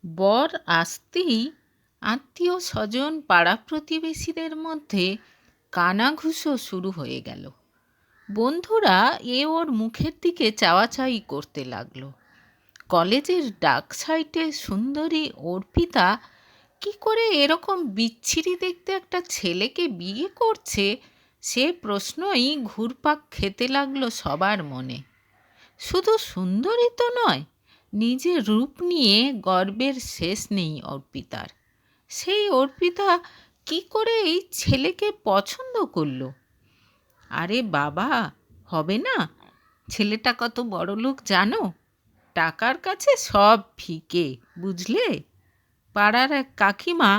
বর আসতেই আত্মীয় স্বজন পাড়া প্রতিবেশীদের মধ্যে কানাঘুষো শুরু হয়ে গেল। বন্ধুরা ওর মুখের দিকে চাওয়াচাই করতে লাগলো। কলেজের ডাক সাইটে সুন্দরী অর্পিতা কি করে এরকম বিচ্ছিরি দেখতে একটা ছেলেকে বিয়ে করছে, সে প্রশ্নই ঘুরপাক খেতে লাগলো সবার মনে। শুধু সুন্দরী তো নয়, নিজের রূপ নিয়ে গর্বের শেষ নেই অর্পিতার। সেই অর্পিতা কি করে এই ছেলেকে পছন্দ করলো? আরে বাবা, হবে না? ছেলেটা কত বড়লোক জানো? টাকার কাছে সব ফিকে, বুঝলে? পাড়ার এক কাকিমা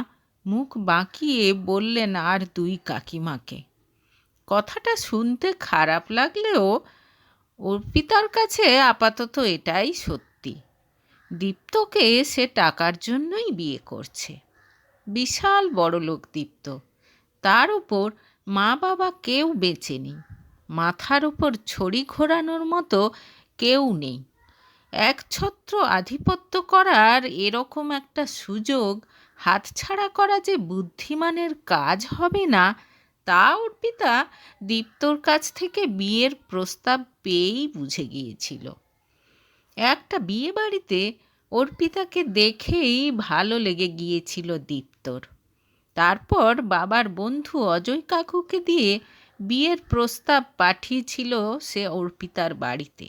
মুখ বাঁকিয়ে বললেন আর দুই কাকিমাকে। কথাটা শুনতে খারাপ লাগলেও অর্পিতার কাছে আপাতত এটাই সত্যি। দীপ্তকে সে টাকার জন্যই বিয়ে করছে। বিশাল বড়লোক দীপ্ত, তার উপর মা বাবা কেউ বেঁচে নেই, মাথার উপর ছড়ি ঘোরানোর মতো কেউ নেই। একছত্র আধিপত্য করার এরকম একটা সুযোগ হাতছাড়া করা যে বুদ্ধিমানের কাজ হবে না, তা অর্পিতা দীপ্তর কাছ থেকে বিয়ের প্রস্তাব পেয়েই বুঝে গিয়েছিল। একটা বিয়ে বাড়িতে অর্পিতাকে দেখেই ভালো লেগে গিয়েছিল দীপ্তর। তারপর বাবার বন্ধু অজয় কাকুকে দিয়ে বিয়ের প্রস্তাব পাঠিয়েছিল সে অর্পিতার বাড়িতে।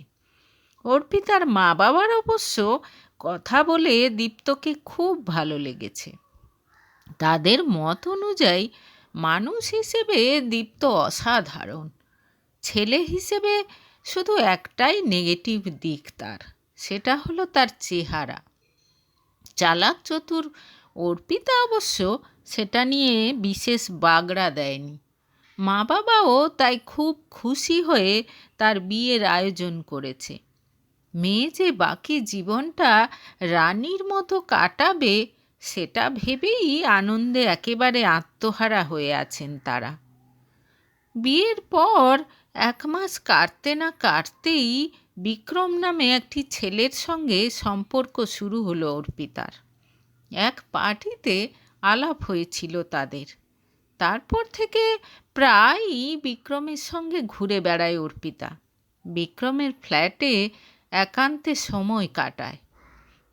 অর্পিতার মা বাবার অবশ্য কথা বলে দীপ্তকে খুব ভালো লেগেছে। তাদের মত অনুযায়ী মানুষ হিসেবে দীপ্ত অসাধারণ। ছেলে হিসেবে শুধু একটাই নেগেটিভ দিক তার, সেটা হলো তার চেহারা। চালাক চতুর অর্পিতা অবশ্য সেটা নিয়ে বিশেষ বাগড়া দেয়নি। মা বাবাও তাই খুব খুশি হয়ে তার বিয়ের আয়োজন করেছে। মেয়ে যে বাকি জীবনটা রানীর মতো কাটাবে, সেটা ভেবেই আনন্দে একেবারে আত্মহারা হয়ে আছেন তারা। বিয়ের পর 1 মাস কাটতে না কাটতেই বিক্রম নামে একটি ছেলের সঙ্গে সম্পর্ক শুরু হলো অর্পিতার। এক পার্টিতে আলাপ হয়েছিল তাদের। তারপর থেকে প্রায়ই বিক্রমের সঙ্গে ঘুরে বেড়ায় অর্পিতা। বিক্রমের ফ্ল্যাটে একান্তে সময় কাটায়।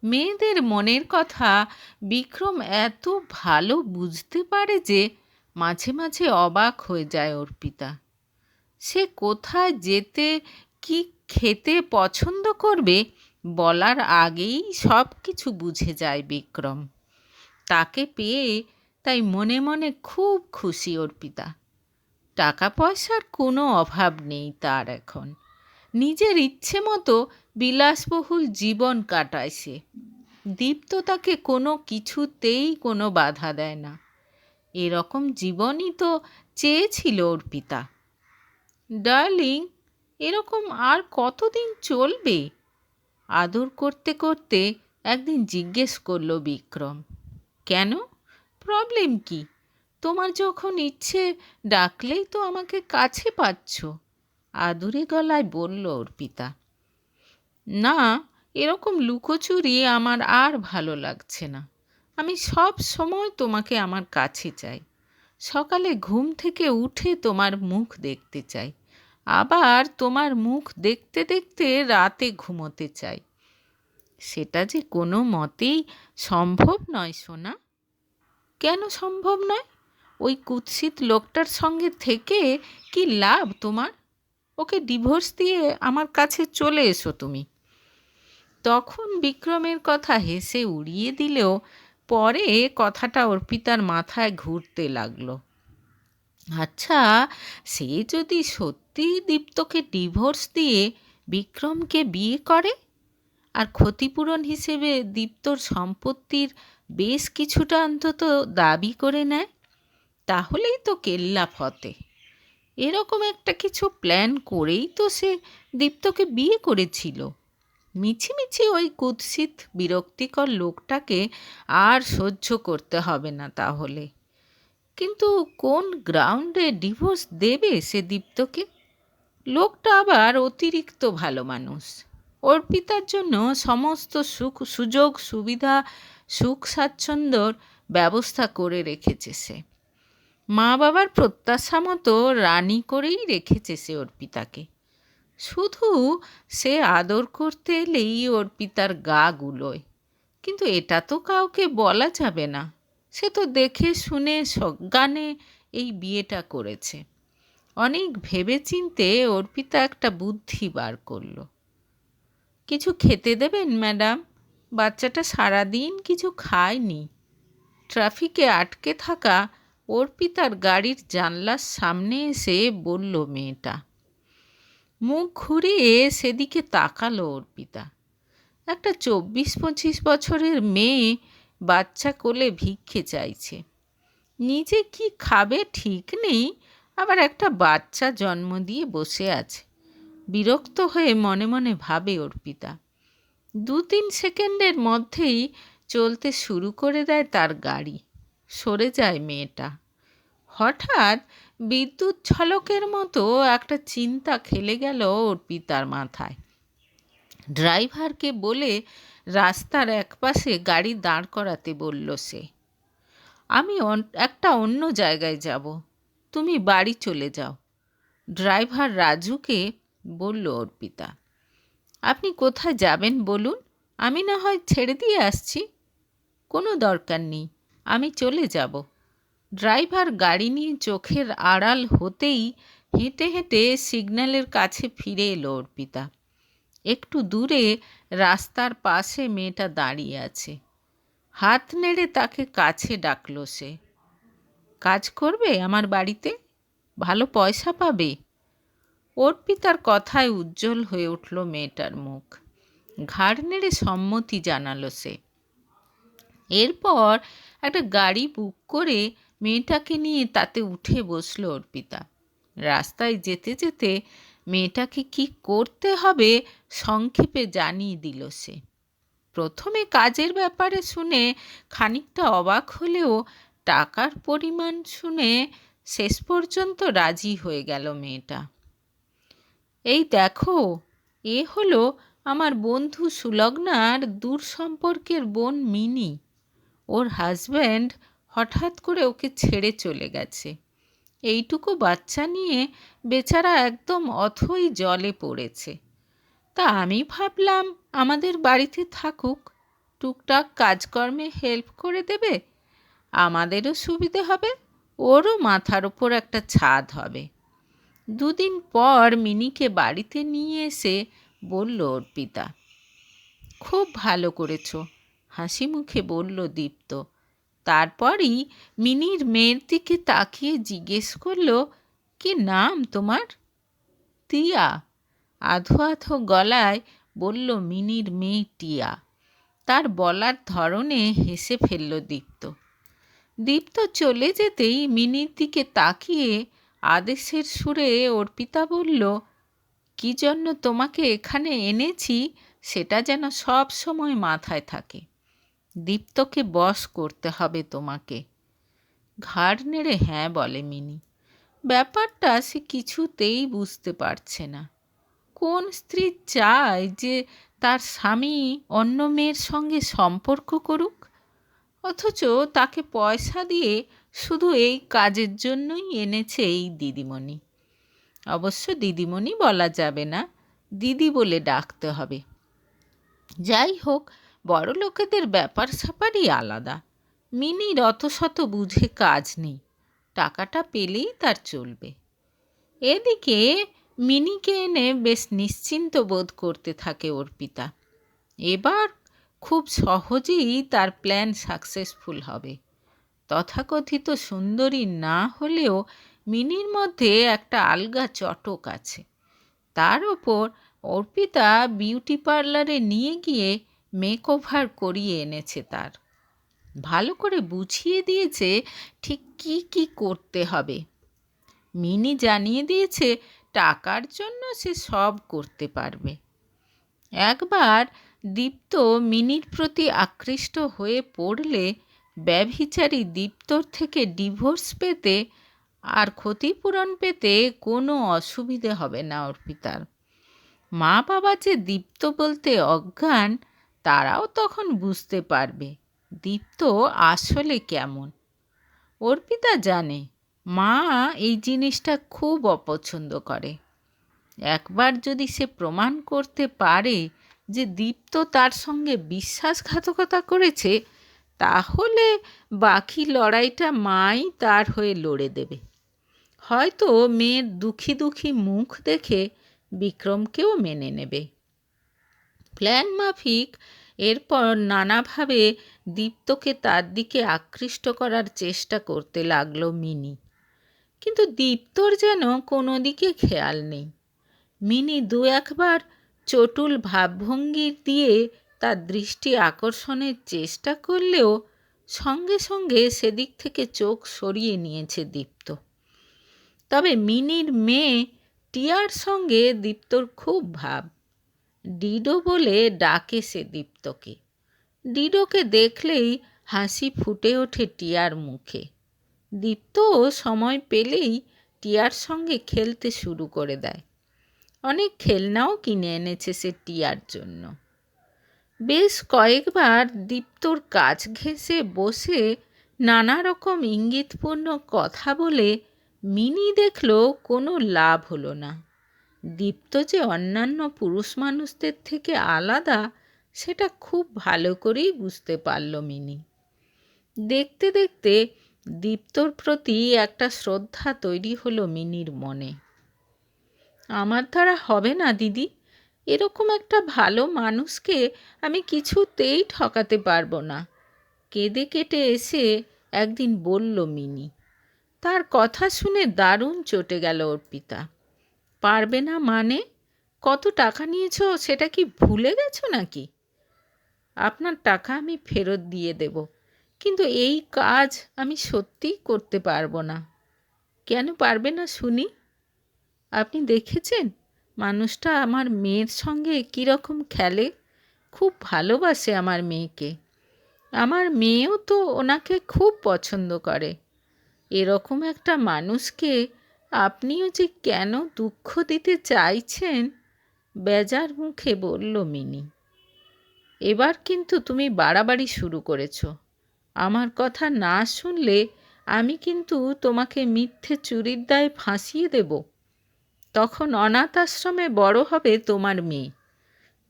মেয়েদের মনের কথা বিক্রম এত ভালো বুঝতে পারে যে মাঝে মাঝে অবাক হয়ে যায় অর্পিতা। সে কোথায় যেতে, কি খেতে পছন্দ করবে বলার আগেই সব কিছু বুঝে যায় বিক্রম। তাকে পেয়ে তাই মনে মনে খুব খুশি অর্পিতা। টাকা পয়সার কোনো অভাব নেই তার এখন। নিজের ইচ্ছে মতো বিলাসবহুল জীবন কাটায় সে। দীপ্ত তাকে কোনো কিছুতেই কোনো বাধা দেয় না। এরকম জীবনই তো চেয়েছিল অর্পিতা। ডার্লিং, এরকম আর কতদিন চলবে? আদর করতে করতে একদিন জিজ্ঞেস করলো বিক্রম। কেন, প্রবলেম কি? তোমার যখন ইচ্ছে ডাকলেই তো আমাকে কাছে পাচ্ছ, আদুরে গলায় বলল অর্পিতা। না, এরকম লুকোচুরি আমার আর ভালো লাগছে না। আমি সব সময় তোমাকে আমার কাছে চাই। সকালে ঘুম থেকে উঠে তোমার মুখ দেখতে চাই, আবার তোমার মুখ দেখতে দেখতে রাতে ঘুমোতে চাই। সেটা যে কোনো মতেই সম্ভব নয় সোনা। কেন সম্ভব নয়? ওই কুৎসিত লোকটার সঙ্গে থেকে কি লাভ তোমার? ওকে ডিভোর্স দিয়ে আমার কাছে চলে এসো তুমি। তখন বিক্রমের কথা হেসে উড়িয়ে দিলেও পরে কথাটা অর্পিতার মাথায় ঘুরতে লাগলো। আচ্ছা, সে যদি সত্যি দীপ্তকে ডিভোর্স দিয়ে বিক্রমকে বিয়ে করে আর ক্ষতিপূরণ হিসেবে দীপ্তর সম্পত্তির বেশ কিছুটা অন্তত দাবি করে নেয়, তাহলেই তো কেল্লা ফতে। এরকম একটা কিছু প্ল্যান করেই তো সে দীপ্তকে বিয়ে করেছিল। মিছিমিছি ওই কুৎসিত বিরক্তিকর লোকটাকে আর সহ্য করতে হবে না তাহলে। কিন্তু কোন গ্রাউন্ডে ডিভোর্স দেবে সে দীপ্তকে? লোকটা আবার অতিরিক্ত ভালো মানুষ। অর্পিতার জন্য সমস্ত সুযোগ সুবিধা, সুখ স্বাচ্ছন্দ্যর ব্যবস্থা করে রেখেছে সে। মা বাবার প্রত্যাশা মতো রানী করেই রেখেছে সে অর্পিতাকে। শুধু সে আদর করতে এলেই অর্পিতার গা গুলোয়। কিন্তু এটা তো কাউকে বলা যাবে না। সে তো দেখে শুনে সজ্ঞানে এই বিয়েটা করেছে। অনেক ভেবেচিন্তে অর্পিতা একটা বুদ্ধি বার করলো। কিছু খেতে দেবেন ম্যাডাম? বাচ্চাটা সারাদিন কিছু খায়নি। ট্রাফিকে আটকে থাকা অর্পিতার গাড়ির জানলার সামনে এসে বলল মেয়েটা। মুখ ঘুরিয়ে সেদিকে তাকালো অর্পিতা। একটা 24-25 বছরের মেয়ে বাচ্চা কোলে ভিক্ষে চাইছে। নিজে কি খাবে ঠিক নেই, আবার একটা বাচ্চা জন্ম দিয়ে বসে আছে। বিরক্ত হয়ে মনে মনে ভাবে অর্পিতা। 2-3 সেকেন্ডের মধ্যেই চলতে শুরু করে দেয় তার গাড়ি। সরে যায় মেয়েটা। হঠাৎ বিদ্যুৎ ঝলকের মতো একটা চিন্তা খেলে গেল অর্পিতার মাথায়। ড্রাইভারকে বলে রাস্তার একপাশে গাড়ি দাঁড় করাতে বলল সে। আমি একটা অন্য জায়গায় যাব, তুমি বাড়ি চলে যাও। ড্রাইভার রাজুকে বলল অর্পিতা। আপনি কোথায় যাবেন বলুন, আমি না হয় ছেড়ে দিয়ে আসছি। কোনো দরকার নেই, আমি চলে যাব। ড্রাইভার গাড়ি নিয়ে চোখের আড়াল হতেই হেঁটে হেঁটে সিগন্যালের কাছে ফিরে এলো অর্পিতা। একটু দূরে রাস্তার পাশে মেয়েটা দাঁড়িয়ে আছে। হাত নেড়ে তাকে কাছে ডাকলো সে। কাজ করবে আমার বাড়িতে? ভালো পয়সা পাবে। অর্পিতার কথায় উজ্জ্বল হয়ে উঠল মেয়েটার মুখ। ঘাড় নেড়ে সম্মতি জানালো সে। এরপর একটা গাড়ি বুক করে মেয়েটাকে নিয়ে তাতে উঠে বসল অর্পিতা। রাস্তায় যেতে যেতে মেয়েটাকে কি করতে হবে সংক্ষেপে জানিয়ে দিল সে। প্রথমে কাজের ব্যাপারে শুনে খানিকটা অবাক হলেও টাকার পরিমাণ শুনে শেষ পর্যন্ত রাজি হয়ে গেল মেয়েটা। এই দেখো, এ হলো আমার বন্ধু সুলগ্নার দূর সম্পর্কের বোন মিনি। ওর হাজব্যান্ড হঠাৎ করে ওকে ছেড়ে চলে গেছে। এইটুকু বাচ্চা নিয়ে বেচারা একদম অথই জলে পড়েছে। তা আমি ভাবলাম আমাদের বাড়িতে থাকুক, টুকটাক কাজকর্মে হেল্প করে দেবে, আমাদেরও সুবিধে হবে, ওরও মাথার ওপর একটা ছাদ হবে। 2 দিন পর মিনিকে বাড়িতে নিয়ে এসে বলল অর্পিতা। খুব ভালো করেছ, হাসি মুখে বলল দীপ্ত। তারপরই মিনির মেয়ের দিকে তাকিয়ে জিজ্ঞেস করল, কি নাম তোমার? টিয়া, আধো আধো গলায় বলল মিনির মেয়ে টিয়া। তার বলার ধরনে হেসে ফেলল দীপ্ত। দীপ্ত চলে যেতেই মিনির দিকে তাকিয়ে আদেশের সুরে অর্পিতা বলল, কি জন্য তোমাকে এখানে এনেছি সেটা যেন সব সময় মাথায় থাকে। দীপ্তকে বশ করতে হবে তোমাকে। ঘাড় নেড়ে হ্যাঁ বলে মিনি। ব্যাপারটা সে কিছুতেই বুঝতে পারছে না। কোন স্ত্রী চায় যে তার স্বামী অন্য মেয়ের সঙ্গে সম্পর্ক করুক, অথচ তাকে পয়সা দিয়ে শুধু এই কাজের জন্যই এনেছে এই দিদিমণি। অবশ্য দিদিমণি বলা যাবে না, দিদি বলে ডাকতে হবে। যাই হোক, বড় লোকেদের ব্যাপার স্যাপারই আলাদা। মিনির অত শত বুঝে কাজ নেই, টাকাটা পেলেই তার চলবে। এদিকে মিনিকে এনে বেশ নিশ্চিন্ত বোধ করতে থাকে অর্পিতা। এবার খুব সহজেই তার প্ল্যান সাকসেসফুল হবে। তথাকথিত সুন্দরী না হলেও মিনির মধ্যে একটা আলগা চটক আছে। তার ওপর অর্পিতা বিউটি পার্লারে নিয়ে গিয়ে মেকওভার করিয়ে এনেছে তার। ভালো করে বুঝিয়ে দিয়েছে ঠিক কি কি করতে হবে। মিনি জানিয়ে দিয়েছে টাকার জন্য সে সব করতে পারবে। একবার দীপ্ত মিনির প্রতি আকৃষ্ট হয়ে পড়লে ব্যভিচারী দীপ্তর থেকে ডিভোর্স পেতে আর ক্ষতিপূরণ পেতে কোনো অসুবিধে হবে না অর্পিতার। মা বাবা যে দীপ্ত বলতে অজ্ঞান, তারাও তখন বুঝতে পারবে দীপ্ত আসলে কেমন। অর্পিতা জানে মা এই জিনিসটা খুব অপছন্দ করে। একবার যদি সে প্রমাণ করতে পারে যে দীপ্ত তার সঙ্গে বিশ্বাসঘাতকতা করেছে, তাহলে বাকি লড়াইটা মাই তার হয়ে লড়ে দেবে। হয়তো মেয়ের দুঃখী দুঃখী মুখ দেখে বিক্রমকেও মেনে নেবে। প্ল্যান মাফিক এরপর নানাভাবে দীপ্তকে তার দিকে আকৃষ্ট করার চেষ্টা করতে লাগলো মিনি। কিন্তু দীপ্তর যেন কোনো দিকে খেয়াল নেই। মিনি দু একবার চটুল ভাবভঙ্গি দিয়ে তার দৃষ্টি আকর্ষণের চেষ্টা করলেও সঙ্গে সঙ্গে সেদিক থেকে চোখ সরিয়ে নিয়েছে দীপ্ত। তবে মিনির মেয়ে টিয়ার সঙ্গে দীপ্তর খুব ভাব। ডিডো বলে ডাকে সে দীপ্তকে। ডিডোকে দেখলেই হাসি ফুটে ওঠে টিয়ার মুখে। দীপ্ত সময় পেলেই টিয়ার সঙ্গে খেলতে শুরু করে দেয়। অনেক খেলনাও কিনে এনেছে সে টিয়ার জন্য। বেশ কয়েকবার দীপ্তর কাছ ঘেঁষে বসে নানা রকম ইঙ্গিতপূর্ণ কথা বলে মিনি দেখল কোনো লাভ হলো না। দীপ্ত যে অন্যান্য পুরুষ মানুষদের থেকে আলাদা, সেটা খুব ভালো করেই বুঝতে পারল মিনি। দেখতে দেখতে দীপ্তর প্রতি একটা শ্রদ্ধা তৈরি হলো মিনির মনে। আমার দ্বারা হবে না দিদি, এরকম একটা ভালো মানুষকে আমি কিছুতেই ঠকাতে পারবো না, কেঁদে কেটে এসে একদিন বলল মিনি। তার কথা শুনে দারুণ চটে গেল অর্পিতা। পারবে না মানে? কত টাকা নিয়েছো সেটা কি ভুলে গেছো নাকি? আপনার টাকা আমি ফেরত দিয়ে দেব, কিন্তু এই কাজ আমি সত্যিই করতে পারবো না। কেন পারবে না শুনি? আপনি দেখেছেন মানুষটা আমার মেয়ের সঙ্গে কীরকম খেলে? খুব ভালোবাসে আমার মেয়েকে। আমার মেয়েও তো ওনাকে খুব পছন্দ করে। এরকম একটা মানুষকে আপনিও যে কেন দুঃখ দিতে চাইছেন, বেজার মুখে বলল মিনি। এবার কিন্তু তুমি বাড়াবাড়ি শুরু করেছ। আমার কথা না শুনলে আমি কিন্তু তোমাকে মিথ্যে চুরির দায়ে ফাঁসিয়ে দেব। তখন অনাথ আশ্রমে বড় হবে তোমার মেয়ে।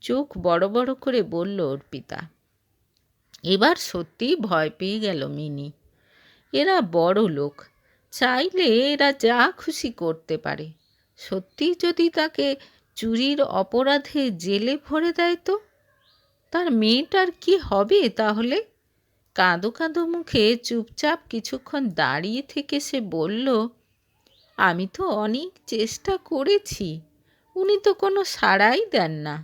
চোখ বড় বড় করে বলল অর্পিতা। এবার সত্যিই ভয় পেয়ে গেল মিনি। এরা বড় লোক, চাইলে এরা যা খুশি করতে পারে। সত্যি যদি তাকে চুরির অপরাধে জেলে ভরে দেয় তো তার মেয়েটার কি হবে তাহলে? কাঁদো কাঁদো মুখে চুপচাপ কিছুক্ষণ দাঁড়িয়ে থেকে সে বলল, আমি তো অনেক চেষ্টা করেছি, উনি তো কোনো সাড়াই দেন না।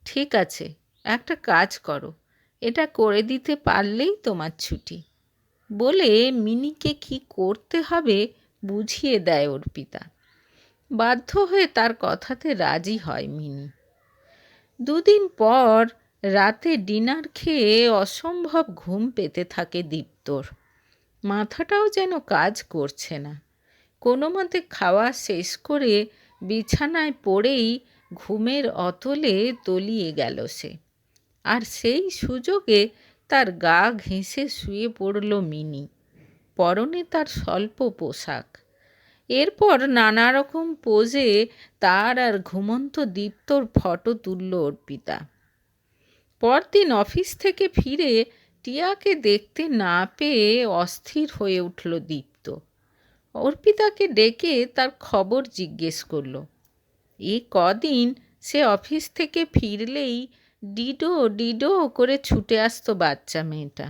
ঠিক আছে, একটা কাজ করো, এটা করে দিতে পারলেই তোমার ছুটি। বলে মিনিকে কি করতে হবে বুঝিয়ে দেয় অর্পিতা। বাধ্য হয়ে তার কথাতে রাজি হয় মিনি। দুদিন পর রাতে ডিনার খেয়ে অসম্ভব ঘুম পেতে থাকে দীপ্তর। মাথাটাও যেন কাজ করছে না। কোনো মতে খাওয়া শেষ করে বিছানায় পড়েই ঘুমের অতলে তলিয়ে গেল সে। আর সেই সুযোগে তার গা ঘেঁষে শুয়ে পড়ল মিনি, পরনে তার স্বল্প পোশাক। এরপর নানা রকম পোজে তার আর ঘুমন্ত দীপ্তর ফটো তুলল অর্পিতা। পরদিন অফিস থেকে ফিরে টিয়াকে দেখতে না পেয়ে অস্থির হয়ে উঠল দীপ্ত। অর্পিতাকে ডেকে তার খবর জিজ্ঞেস করল। এই কদিন সে অফিস থেকে ফিরলেই ডিডো ডিডো করে ছুটে আসতো বাচ্চা মেয়েটা।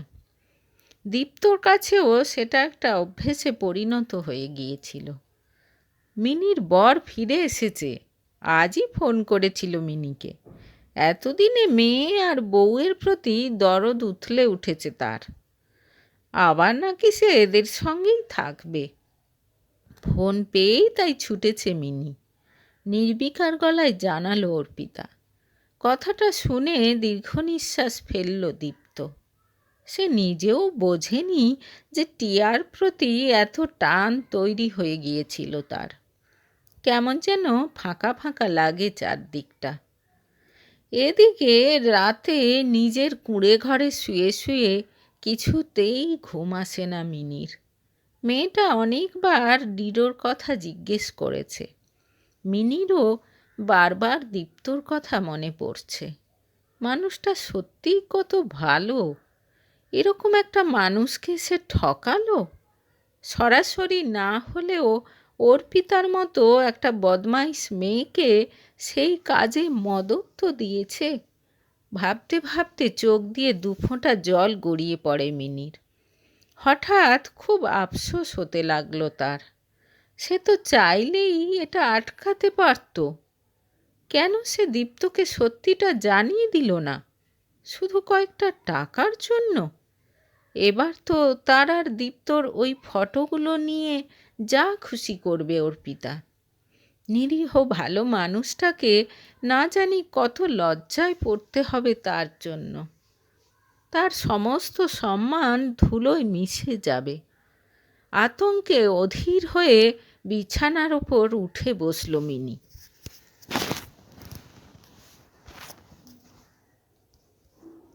দীপ্তর কাছেও সেটা একটা অভ্যেসে পরিণত হয়ে গিয়েছিল। মিনির বর ফিরে এসেছে, আজই ফোন করেছিল মিনিকে। এতদিনে মেয়ে আর বউয়ের প্রতি দরদ উথলে উঠেছে তার। আবার নাকি সে এদের সঙ্গেই থাকবে। ফোন পেয়েই তাই ছুটেছে মিনি, নির্বিকার গলায় জানালো অর্পিতা। কথাটা শুনে দীর্ঘ নিঃশ্বাস ফেলল দীপ্ত। সে নিজেও বোঝেনি যে টিয়ার প্রতি এত টান তৈরি হয়ে গিয়েছিল তার। কেমন যেন ফাঁকা ফাঁকা লাগে চারদিকটা। এদিকে রাতে নিজের কুঁড়ে ঘরে শুয়ে শুয়ে কিছুতেই ঘুম আসে না মিনির। মেয়েটা অনেকবার ডিডোর কথা জিজ্ঞেস করেছে। মিনিরও বারবার দীপ্তর কথা মনে পড়ছে। মানুষটা সত্যিই কত ভালো। এরকম একটা মানুষকে সে ঠকালো। সরাসরি না হলেও অর্পিতার মতো একটা বদমাইশ মেয়েকে সেই কাজে মদত তো দিয়েছে। ভাবতে ভাবতে চোখ দিয়ে দুফোঁটা জল গড়িয়ে পড়ে মিনির। হঠাৎ খুব আফসোস হতে লাগলো তার। সে তো চাইলেই এটা আটকাতে পারত। কেন সে দীপ্তকে সত্যিটা জানিয়ে দিল না? শুধু কয়েকটা টাকার জন্য? এবার তো তার আর দীপ্তর ওই ফটোগুলো নিয়ে যা খুশি করবে অর্পিতা। নিরীহ ভালো মানুষটাকে না জানি কত লজ্জায় পড়তে হবে তার জন্য। তার সমস্ত সম্মান ধুলোয় মিশে যাবে। আতঙ্কে অধীর হয়ে বিছানার ওপর উঠে বসল মিনি।